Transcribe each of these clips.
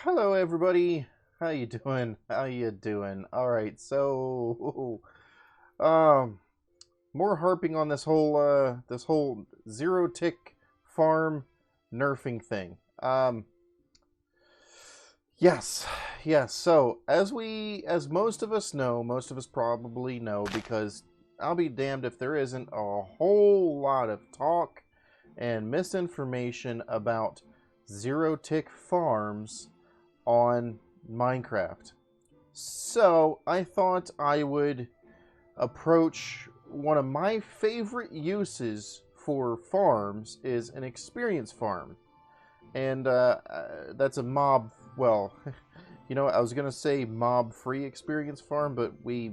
Hello everybody. How you doing? How you doing? All right. So, um more harping on this whole zero tick farm nerfing thing. Yes. Yes. So, as most of us know, most of us probably know because I'll be damned if there isn't a whole lot of talk and misinformation about zero tick farms on Minecraft. So I thought I would approach one of my favorite uses for farms is an experience farm. And that's a mob, well, I was going to say mob-free experience farm, but we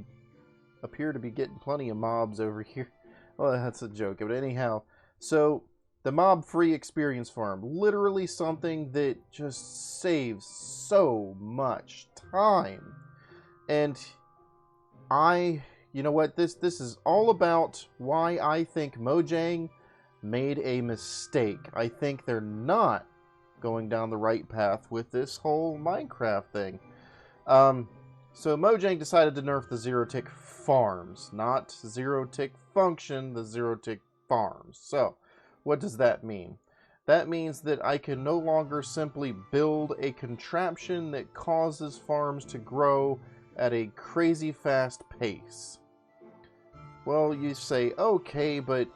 appear to be getting plenty of mobs over here. Well, that's a joke, but anyhow, so the mob-free experience farm, literally something that just saves so much time. And you know what, this is all about why I think Mojang made a mistake. I think they're not going down the right path with this whole Minecraft thing. So Mojang decided to nerf the zero-tick farms, not zero-tick function, the zero-tick farms. So, what does that mean? That means that I can no longer simply build a contraption that causes farms to grow at a crazy fast pace. Well, you say, okay, but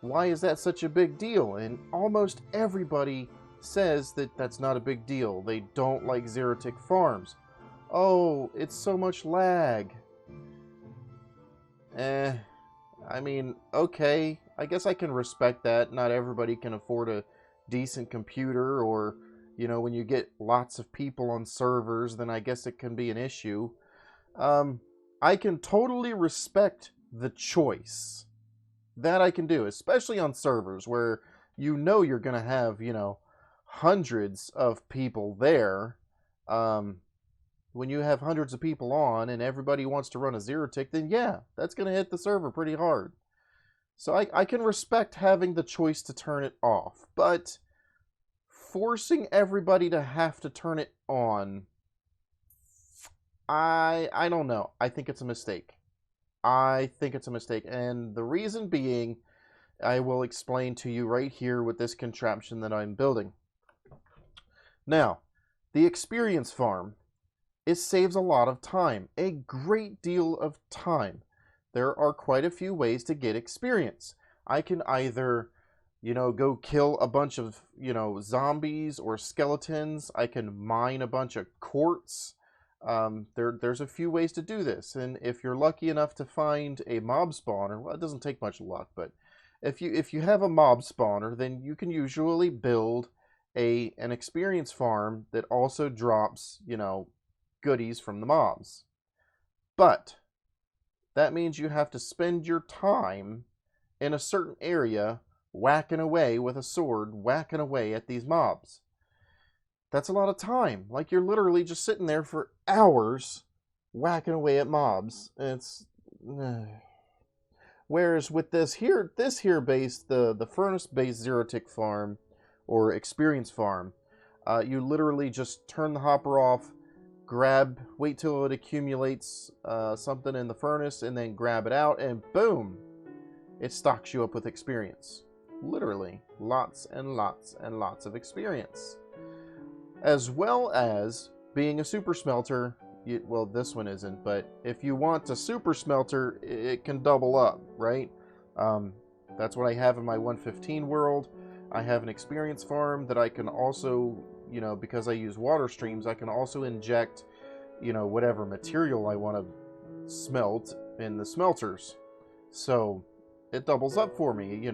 why is that such a big deal? And almost everybody says that that's not a big deal. They don't like zero-tick farms. Oh, it's so much lag. I mean, okay, I guess I can respect that. Not everybody can afford a decent computer, or, when you get lots of people on servers, then I guess it can be an issue. I can totally respect the choice. That I can do, especially on servers where you're going to have, hundreds of people there. When you have hundreds of people on and everybody wants to run a zero tick, then yeah, that's going to hit the server pretty hard. So I can respect having the choice to turn it off, but forcing everybody to have to turn it on, I don't know. I think it's a mistake. I think it's a mistake, and the reason being, I will explain to you right here with this contraption that I'm building. Now, the experience farm, it saves a lot of time, a great deal of time. There are quite a few ways to get experience. I can either, go kill a bunch of, zombies or skeletons. I can mine a bunch of quartz. There's a few ways to do this, and if you're lucky enough to find a mob spawner, well, it doesn't take much luck, but if you have a mob spawner, then you can usually build an experience farm that also drops, goodies from the mobs. But that means you have to spend your time in a certain area whacking away with a sword, whacking away at these mobs. That's a lot of time. Like, you're literally just sitting there for hours whacking away at mobs. It's whereas with this here base, the furnace based zero tick farm or experience farm, you literally just turn the hopper off, wait till it accumulates something in the furnace, and then grab it out, and boom, it stocks you up with experience. Literally, lots and lots and lots of experience. As well as being a super smelter. Well, this one isn't, but if you want a super smelter, it can double up, right? That's what I have in my 115 world. I have an experience farm that I can also, because I use water streams, I can also inject, whatever material I want to smelt in the smelters. So it doubles up for me,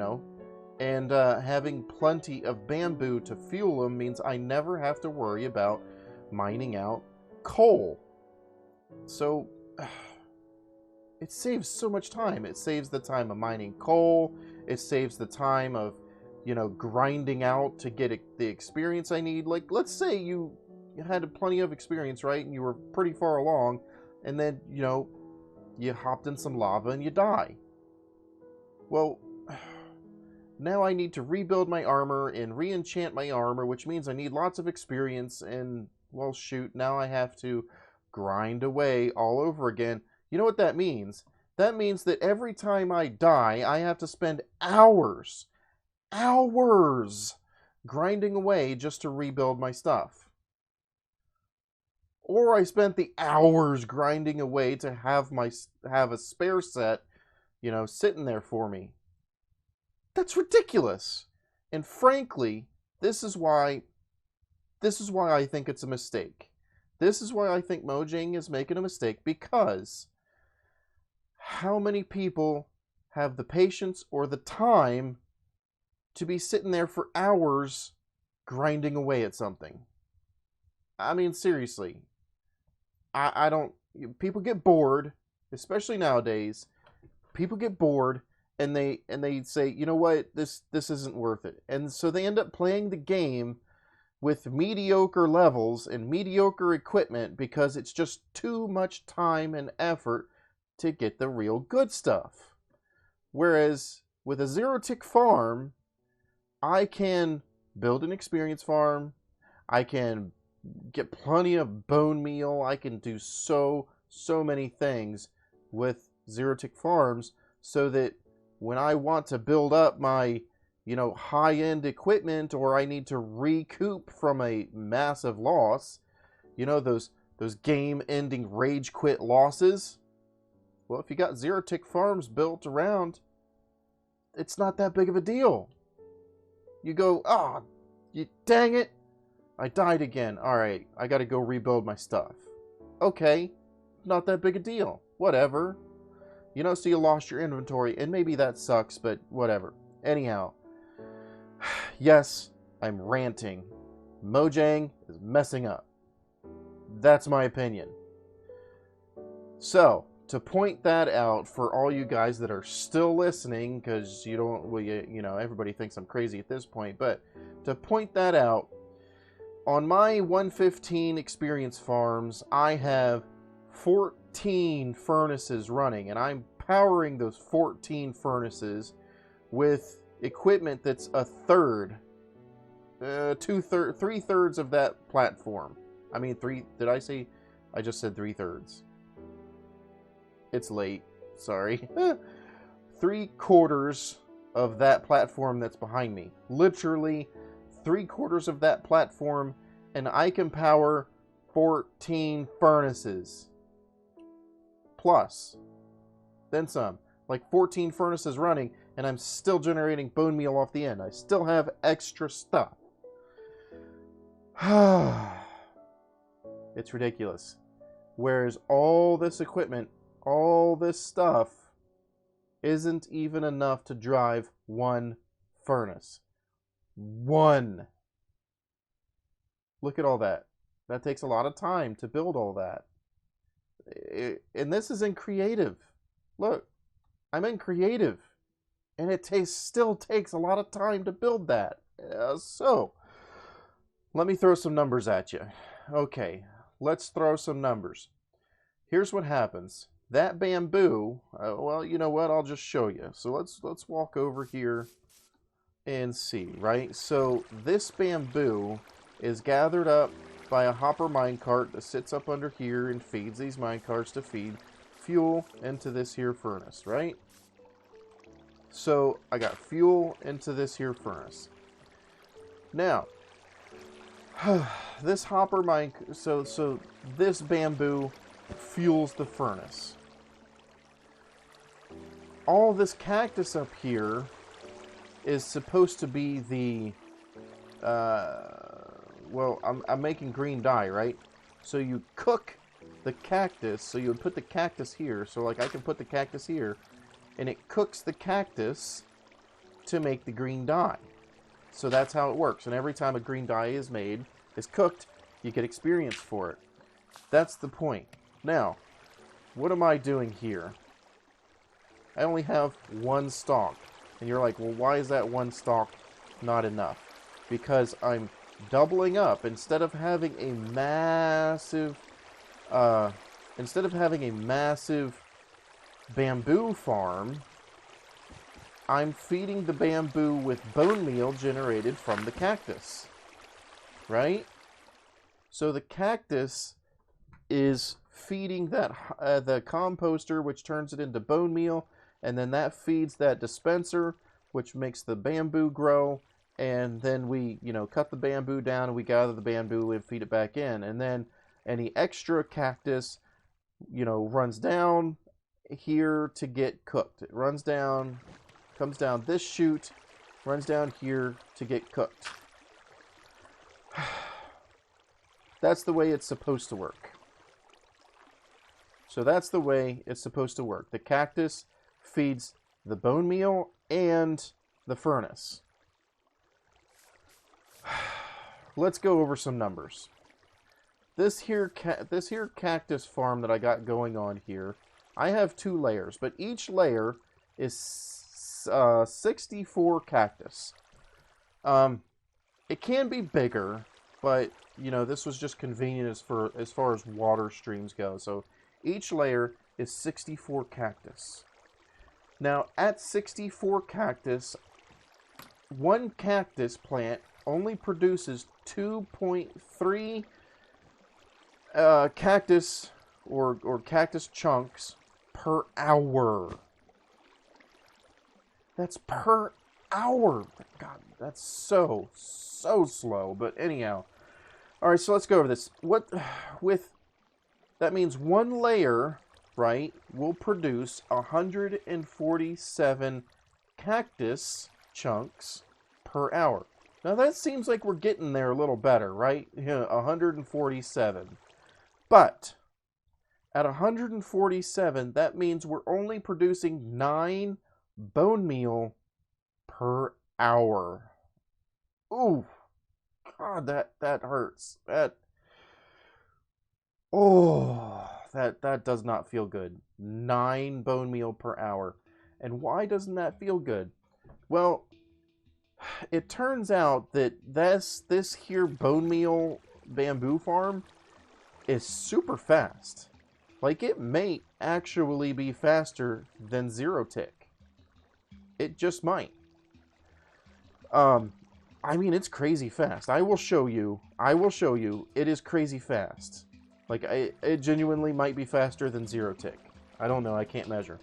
And having plenty of bamboo to fuel them means I never have to worry about mining out coal. So it saves so much time. It saves the time of mining coal. It saves the time of, grinding out to get the experience I need. Like, let's say you had plenty of experience, right? And you were pretty far along, and then, you hopped in some lava and you die. Well, now I need to rebuild my armor and re-enchant my armor, which means I need lots of experience, and Well, shoot, now I have to grind away all over again. You know what that means? That means that every time I die, I have to spend hours, hours grinding away just to rebuild my stuff. Or I spent the hours grinding away to have a spare set, you know, sitting there for me. That's ridiculous. And frankly, this is why I think it's a mistake. This is why I think Mojang is making a mistake, because how many people have the patience or the time to be sitting there for hours grinding away at something? I mean, seriously. I don't... People get bored, especially nowadays. People get bored, and they say, you know what, this isn't worth it. And so they end up playing the game with mediocre levels and mediocre equipment because it's just too much time and effort to get the real good stuff. Whereas with a zero-tick farm, I can build an experience farm, I can get plenty of bone meal, I can do so many things with zero-tick farms, so that when I want to build up my, you know, high-end equipment, or I need to recoup from a massive loss, you know, those game-ending rage quit losses, well, if you got zero-tick farms built around, it's not that big of a deal. You go, ah, you dang it, I died again. Alright, I gotta go rebuild my stuff. Okay, not that big a deal. Whatever. You know, so you lost your inventory, and maybe that sucks, but whatever. Anyhow, yes, I'm ranting. Mojang is messing up. That's my opinion. So, to point that out for all you guys that are still listening, because you don't, well, you know, everybody thinks I'm crazy at this point, but to point that out, on my 115 experience farms, I have 14 furnaces running, and I'm powering those 14 furnaces with equipment that's a third, 3/3 of that platform. I mean, did I say? I just said 3/3. It's late. Sorry. 3/4 of that platform that's behind me. Literally 3/4 of that platform, and I can power 14 furnaces. Plus, then some. Like 14 furnaces running, and I'm still generating bone meal off the end. I still have extra stuff. It's ridiculous. Whereas all this equipment, all this stuff, isn't even enough to drive one furnace. One. Look at all that. That takes a lot of time to build all that. And this is in creative. Look, I'm in creative. And it still takes a lot of time to build that. So, let me throw some numbers at you. Okay, let's throw some numbers. Here's what happens. That bamboo, well, you know what? I'll just show you. So let's walk over here and see, right? So this bamboo is gathered up by a hopper minecart that sits up under here and feeds these minecarts to feed fuel into this here furnace, right? So I got fuel into this here furnace. Now, this hopper so this bamboo fuels the furnace. All this cactus up here is supposed to be the well, I'm making green dye, right? So you cook the cactus, so you would put the cactus here, so like I can put the cactus here, and it cooks the cactus to make the green dye. So that's how it works, and every time a green dye is cooked, you get experience for it. That's the point. Now, what am I doing here? I only have one stalk, and you're like, well, why is that one stalk not enough? Because I'm doubling up. Instead of having a massive bamboo farm, I'm feeding the bamboo with bone meal generated from the cactus, right? So the cactus is feeding that the composter, which turns it into bone meal, and then that feeds that dispenser, which makes the bamboo grow, and then we, cut the bamboo down and we gather the bamboo and feed it back in, and then any extra cactus, runs down here to get cooked. It runs down, comes down this chute, runs down here to get cooked. That's the way it's supposed to work. So that's the way it's supposed to work. The cactus feeds the bone meal and the furnace. Let's go over some numbers. This here cactus farm that I got going on here, I have 2 layers, but each layer is 64 cactus. It can be bigger, but this was just convenient as far as water streams go. So each layer is 64 cactus. Now at 64 cactus, one cactus plant only produces 2.3 cactus or cactus chunks per hour. That's per hour. God, that's so slow. But anyhow, all right. So let's go over this. That means one layer, right, will produce 147 cactus chunks per hour. Now that seems like we're getting there a little better, right? 147. But at 147, that means we're only producing 9 bone meal per hour. Ooh, God, that hurts. That does not feel good. 9 bone meal per hour. And why doesn't that feel good? Well, it turns out that this here bone meal bamboo farm is super fast. Like, it may actually be faster than Zero Tick. It just might. I mean, it's crazy fast. I will show you. It is crazy fast. Like, it genuinely might be faster than Zero Tick. I don't know. I can't measure.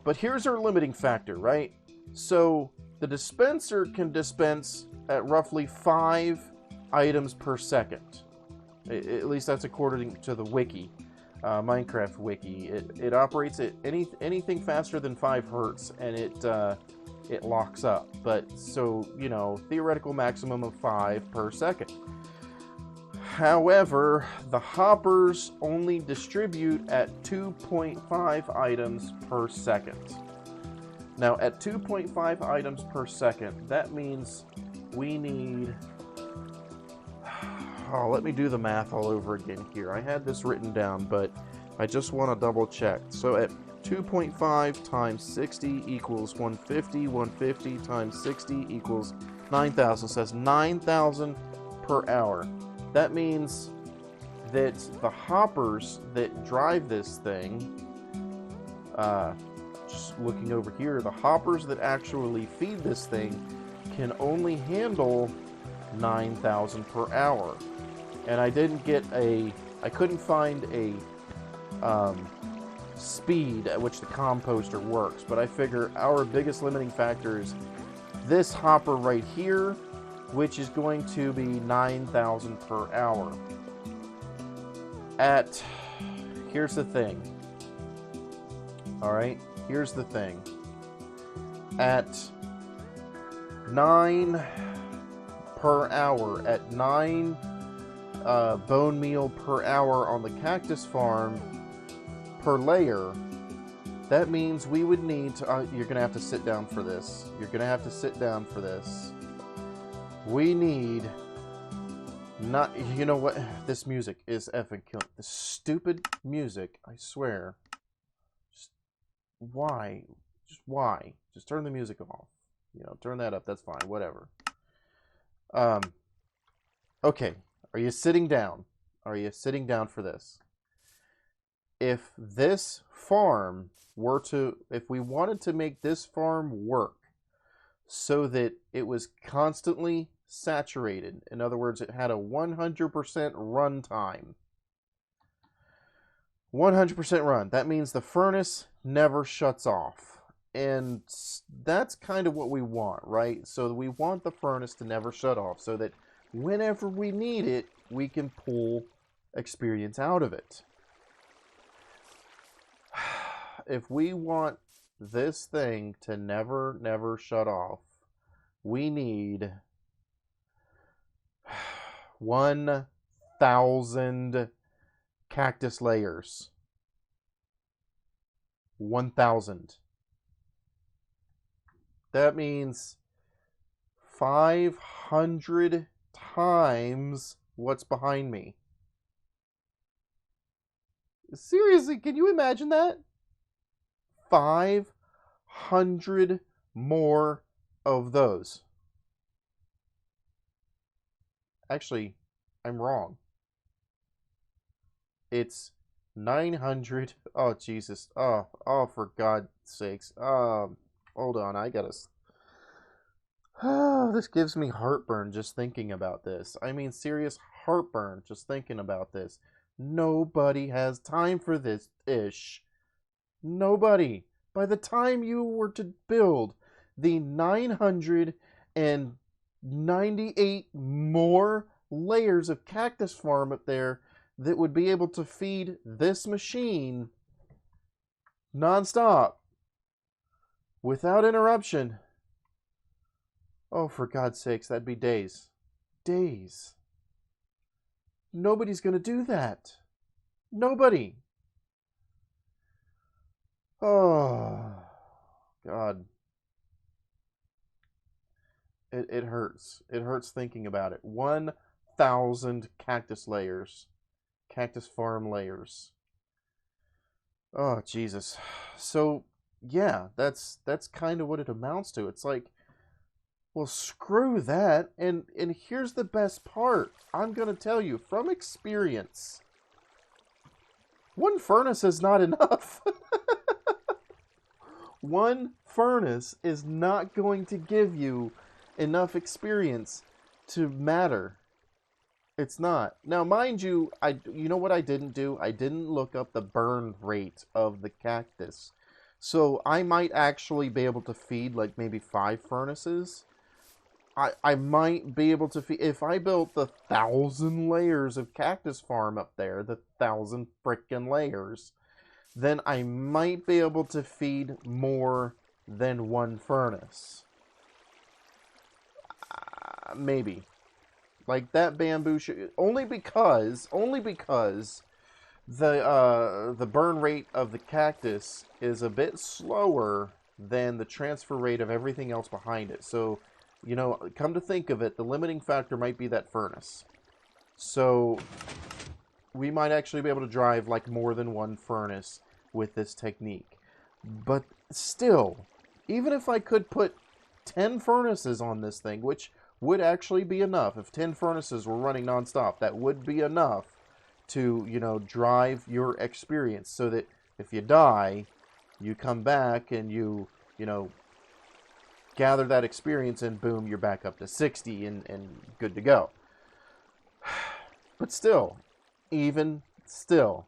But here's our limiting factor, right? So the dispenser can dispense at roughly 5 items per second. At least that's according to the wiki, Minecraft wiki. It operates at anything faster than 5 hertz, and it locks up. But so theoretical maximum of 5 per second. However, the hoppers only distribute at 2.5 items per second. Now, at 2.5 items per second, that means we need... Oh, let me do the math all over again here. I had this written down, but I just want to double check. So at 2.5 times 60 equals 150. 150 times 60 equals 9,000. So that's 9,000 per hour. That means that the hoppers that drive this thing, just looking over here, the hoppers that actually feed this thing can only handle 9,000 per hour. And I couldn't find a speed at which the composter works, but I figure our biggest limiting factor is this hopper right here, which is going to be 9,000 per hour. Here's the thing. Alright, here's the thing. At 9 per hour, at 9 bone meal per hour on the cactus farm per layer, that means we would need to, you're going to have to sit down for this. You're going to have to sit down for this. We need, you know what? This music is effing killing. This stupid music, I swear. Why? Just turn the music off. Turn that up. That's fine. Whatever. Okay. Are you sitting down? Are you sitting down for this? If this farm if we wanted to make this farm work so that it was constantly saturated. In other words, it had a 100% runtime. 100% run. That means the furnace never shuts off. And that's kind of what we want, right? So we want the furnace to never shut off so that whenever we need it, we can pull experience out of it. If we want this thing to never shut off, we need 1,000 cactus layers. 1,000. That means 500 times what's behind me. Seriously, can you imagine that? 500 more of those. Actually, I'm wrong. It's 900. Oh, Jesus. Oh, for God's sakes. Hold on. I gotta... Oh, this gives me heartburn just thinking about this. I mean, serious heartburn just thinking about this. Nobody has time for this ish. Nobody. By the time you were to build the 998 more layers of cactus farm up there that would be able to feed this machine non-stop without interruption. Oh, for God's sakes, that'd be days. Days. Nobody's going to do that. Nobody. Oh, God. It hurts. It hurts thinking about it. 1,000 cactus layers. Cactus farm layers. Oh, Jesus. So, yeah, that's kind of what it amounts to. It's like, well, screw that. And here's the best part. I'm going to tell you, from experience, one furnace is not enough. One furnace is not going to give you enough experience to matter. It's not. Now, mind you, you know what I didn't do? I didn't look up the burn rate of the cactus. So I might actually be able to feed like maybe 5 furnaces. I might be able to feed, if I built the 1,000 layers of cactus farm up there, the 1,000 frickin' layers, then I might be able to feed more than 1 furnace. Maybe. Like that bamboo only because the burn rate of the cactus is a bit slower than the transfer rate of everything else behind it. So, you know, come to think of it, the limiting factor might be that furnace. So we might actually be able to drive like more than 1 furnace with this technique. But still, even if I could put 10 furnaces on this thing, which would actually be enough. If 10 furnaces were running nonstop, that would be enough to, you know, drive your experience so that if you die, you come back and you know, gather that experience and boom, you're back up to 60 and good to go. But still, even still,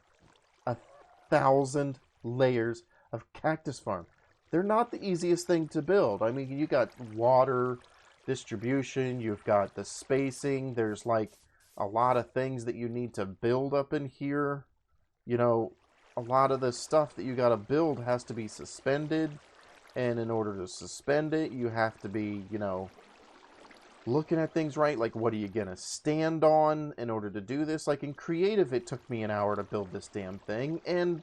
1,000 layers of cactus farm. They're not the easiest thing to build. I mean, you got water distribution, you've got the spacing, there's like a lot of things that you need to build up in here. You know, a lot of the stuff that you got to build has to be suspended, and in order to suspend it, you have to be, you know, looking at things right, like what are you gonna stand on in order to do this. Like in creative, it took me an hour to build this damn thing, and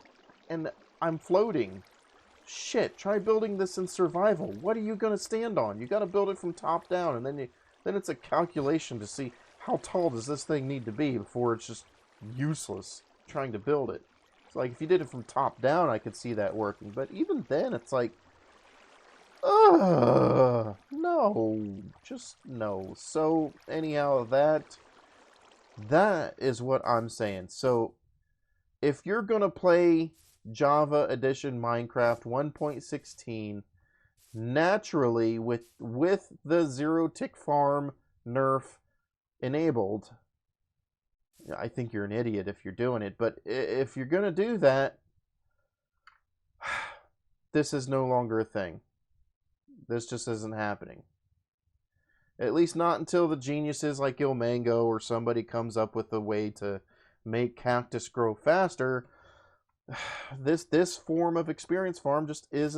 I'm floating. Shit, try building this in survival. What are you going to stand on? You got to build it from top down, and then it's a calculation to see how tall does this thing need to be before it's just useless trying to build it. It's like if you did it from top down, I could see that working, but even then, it's like, no, just no. So anyhow, that is what I'm saying. So if you're going to play Java Edition Minecraft 1.16 naturally with the zero tick farm nerf enabled, I think you're an idiot if you're doing it. But if you're going to do that, this is no longer a thing. This just isn't happening. At least not until the geniuses like Ilmango or somebody comes up with a way to make cactus grow faster. This form of experience farm just is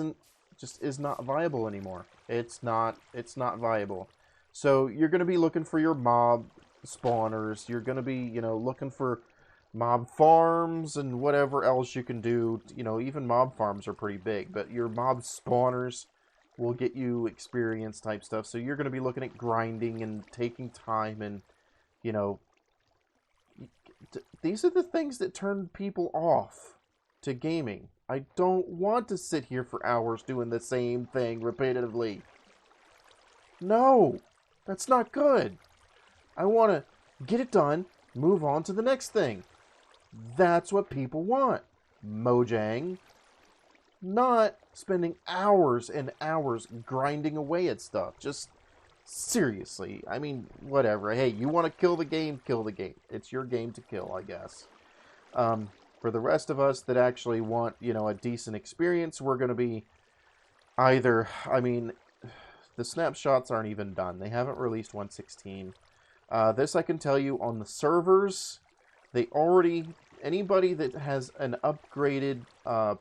not viable anymore. It's not viable. So you're going to be looking for your mob spawners. You're going to be, looking for mob farms and whatever else you can do. Even mob farms are pretty big, but your mob spawners will get you experience type stuff. So you're going to be looking at grinding and taking time, and these are the things that turn people off to gaming. I don't want to sit here for hours doing the same thing repetitively. No, that's not good. I want to get it done, move on to the next thing. That's what people want. Mojang. Not spending hours and hours grinding away at stuff. Just seriously. I mean, whatever. Hey, you want to kill the game? Kill the game. It's your game to kill, I guess. For the rest of us that actually want, a decent experience, we're going to be either, the snapshots aren't even done. They haven't released 1.16. This I can tell you on the servers, anybody that has an upgraded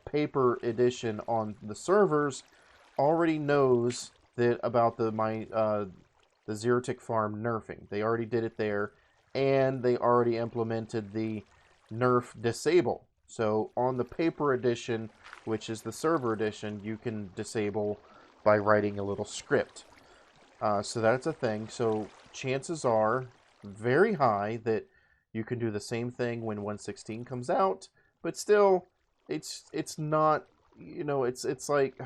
paper edition on the servers already knows that about the Zero-Tick farm nerfing. They already did it there, and they already implemented the nerf disable. So on the paper edition, which is the server edition, you can disable by writing a little script. So that's a thing. So chances are very high that you can do the same thing when 1.16 comes out, but still, it's not, it's like,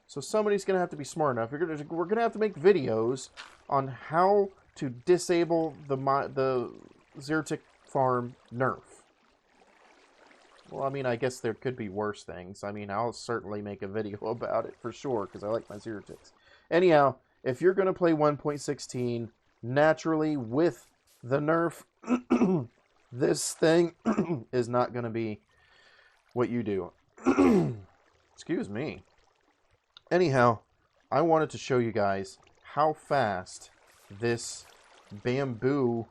so somebody's gonna have to be smart enough. We're gonna have to make videos on how to disable the Zero-Tick farm nerf. Well, I guess there could be worse things. I'll certainly make a video about it for sure, because I like my Zero-Ticks. Anyhow, if you're going to play 1.16, naturally, with the nerf, this thing is not going to be what you do. Excuse me. Anyhow, I wanted to show you guys how fast this bamboo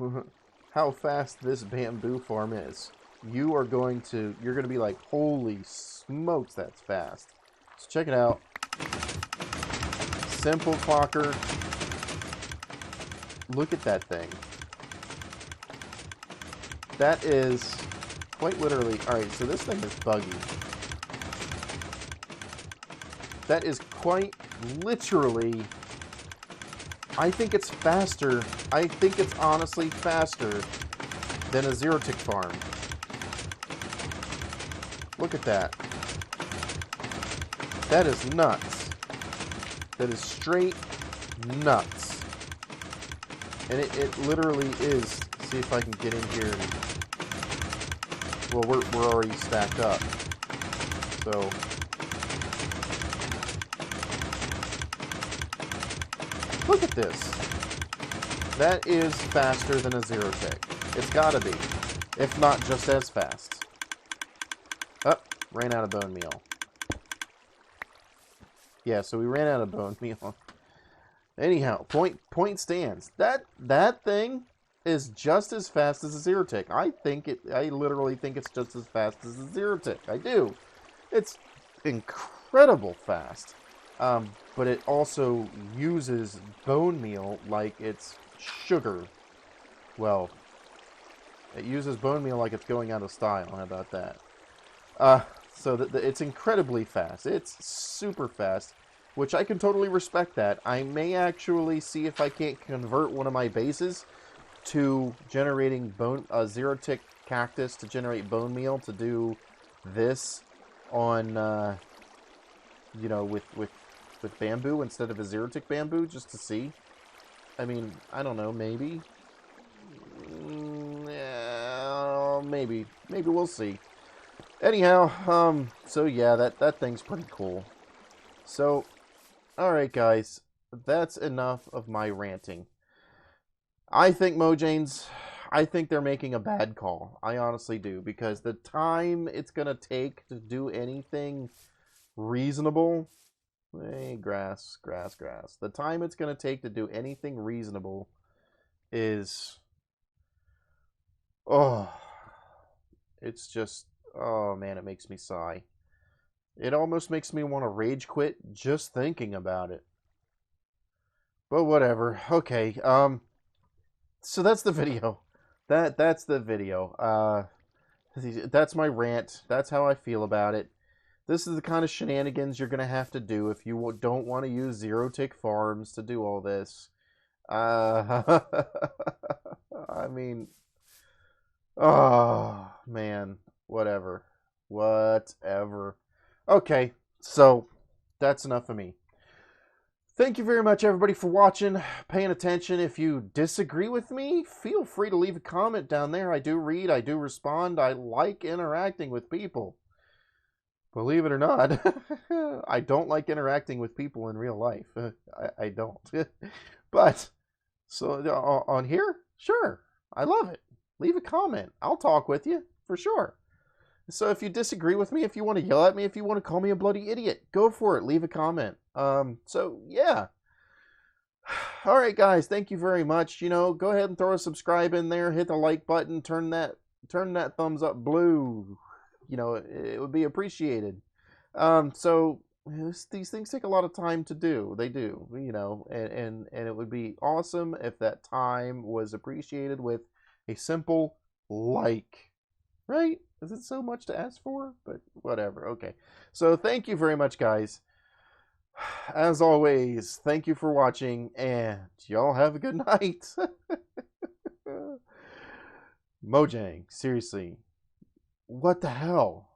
farm is. You're going to be like, holy smokes, that's fast. So check it out. Simple clocker. Look at that thing. That is quite literally, alright, so this thing is buggy. That is quite literally, I think it's faster. I think it's honestly faster than a Zero-Tick farm. Look at that. That is nuts. That is straight nuts. And it literally is. See if I can get in here. Well, we're already stacked up. So look at this. That is faster than a Zero-Tick. It's gotta be. If not just as fast. Oh, ran out of bone meal. Yeah, so we ran out of bone meal. Anyhow, point stands. That thing is just as fast as a Zero-Tick. I literally think it's just as fast as a Zero-Tick. I do. It's incredible fast. But it also uses bone meal like it's sugar. Well, it uses bone meal like it's going out of style. How about that? So it's incredibly fast. It's super fast, which I can totally respect that. I may actually see if I can't convert one of my bases to generating Zero-Tick cactus to generate bone meal to do this on, with bamboo instead of a Zero-Tick bamboo, just to see. I don't know, maybe. Yeah, maybe we'll see. Anyhow, so yeah, that thing's pretty cool. So, alright guys, that's enough of my ranting. I think they're making a bad call. I honestly do, because the time it's going to take to do anything reasonable, grass. The time it's going to take to do anything reasonable is, it's just, oh man, it makes me sigh. It almost makes me want to rage quit just thinking about it. But whatever. Okay. So that's the video. That's the video. That's my rant. That's how I feel about it. This is the kind of shenanigans you're gonna have to do if you don't want to use zero tick farms to do all this. I mean, oh man, whatever. Okay, so that's enough of me. Thank you very much, everybody, for watching, paying attention. If you disagree with me, feel free to leave a comment down there. I do read, I do respond. I like interacting with people. Believe it or not, I don't like interacting with people in real life. I don't. But, so on here, sure, I love it. Leave a comment. I'll talk with you, for sure. So if you disagree with me, if you want to yell at me, if you want to call me a bloody idiot, go for it. Leave a comment. So yeah. All right, guys. Thank you very much. Go ahead and throw a subscribe in there. Hit the like button. Turn that thumbs up blue. It would be appreciated. So these things take a lot of time to do. They do. And it would be awesome if that time was appreciated with a simple like. Right? Is it so much to ask for? But whatever. Okay. So thank you very much, guys. As always, thank you for watching, and y'all have a good night. Mojang, seriously. What the hell?